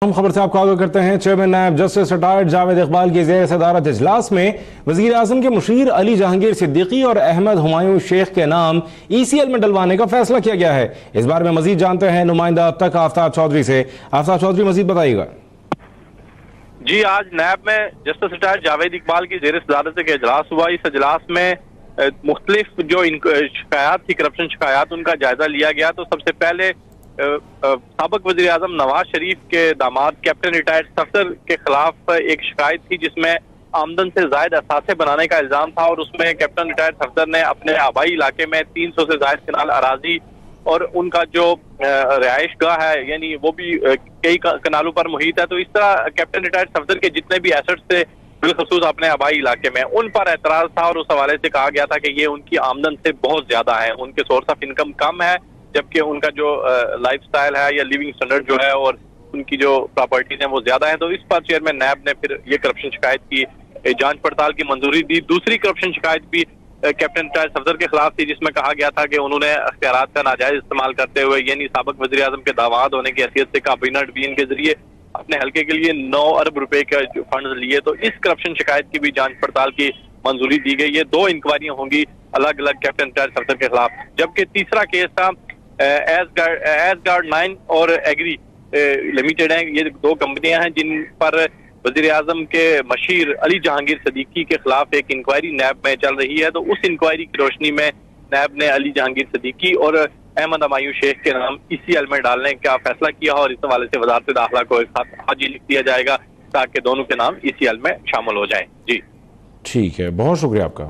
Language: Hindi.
हम खबर से आपको आगाह करते हैं। चेयरमैन नायब जस्टिस रिटायर्ड जावेद इकबाल की ज़ेर सदारत इजलास में वज़ीर आज़म के मुशीर अली जहांगीर सिद्दीकी और अहमद हुमायूं शेख के नाम ECL में डलवाने का फैसला किया गया है। इस बारे में मजीद जानते हैं नुमाइंदा अब तक आफ्ताब चौधरी से। आफ्ताब चौधरी, मजीद बताइएगा। जी, आज नैब में जस्टिस रिटायर्ड जावेद इकबाल की ज़ेर सदारत का इजलास हुआ। इस इजलास में मुख्तलिफ जो शिकायत थी, करप्शन शिकायत, उनका जायजा लिया गया। तो सबसे पहले साबिक वज़ीर आज़म नवाज शरीफ के दामाद कैप्टन रिटायर्ड सफदर के खिलाफ एक शिकायत थी जिसमें आमदन से जायद असासे बनाने का इल्जाम था, और उसमें कैप्टन रिटायर्ड सफदर ने अपने आबाई इलाके में 300 से जायद कनाल अराजी और उनका जो रिहाइश गाह है यानी वो भी कई कनालों पर मुहित है। तो इस तरह कैप्टन रिटायर्ड सफदर के जितने भी एसेट्स थे बिलखसूस अपने आबाई इलाके में, उन पर एतराज था और उस हवाले से कहा गया था कि ये उनकी आमदन से बहुत ज्यादा है, उनके सोर्स ऑफ इनकम कम है, जबकि उनका जो लाइफ स्टाइल है या लिविंग स्टैंडर्ड जो है और उनकी जो प्रॉपर्टीज हैं वो ज्यादा है। तो इस पर चेयरमैन नैब ने फिर ये करप्शन शिकायत की जांच पड़ताल की मंजूरी दी। दूसरी करप्शन शिकायत भी कैप्टन रिटायर्ड सफदर के खिलाफ थी जिसमें कहा गया था कि उन्होंने अख्तियारात का नाजायज इस्तेमाल करते हुए यानी साबिक वज़ीर आज़म के दामाद होने की हैसियत से काबीना डिवीजन के जरिए अपने हल्के के लिए 9 अरब रुपए के फंड लिए। तो इस करप्शन शिकायत की भी जांच पड़ताल की मंजूरी दी गई। ये 2 इंक्वायरियां होंगी अलग अलग कैप्टन रिटायर्ड सफदर के खिलाफ। जबकि तीसरा केस था एज गार्ड 9 और एग्री लिमिटेड है। ये 2 कंपनियां हैं जिन पर वज़ीर आज़म के मशीर अली जहांगीर सिद्दीकी के खिलाफ एक इंक्वायरी नैब में चल रही है। तो उस इंक्वायरी की रोशनी में नैब ने अली जहांगीर सिद्दीकी और अहमद हुमायूं शेख के नाम ECL में डालने का फैसला किया और इस हवाले से वज़ारत दाखिला को एक साथ हाजी लिख दिया जाएगा ताकि दोनों के नाम ECL में शामिल हो जाएं। जी ठीक है, बहुत शुक्रिया आपका।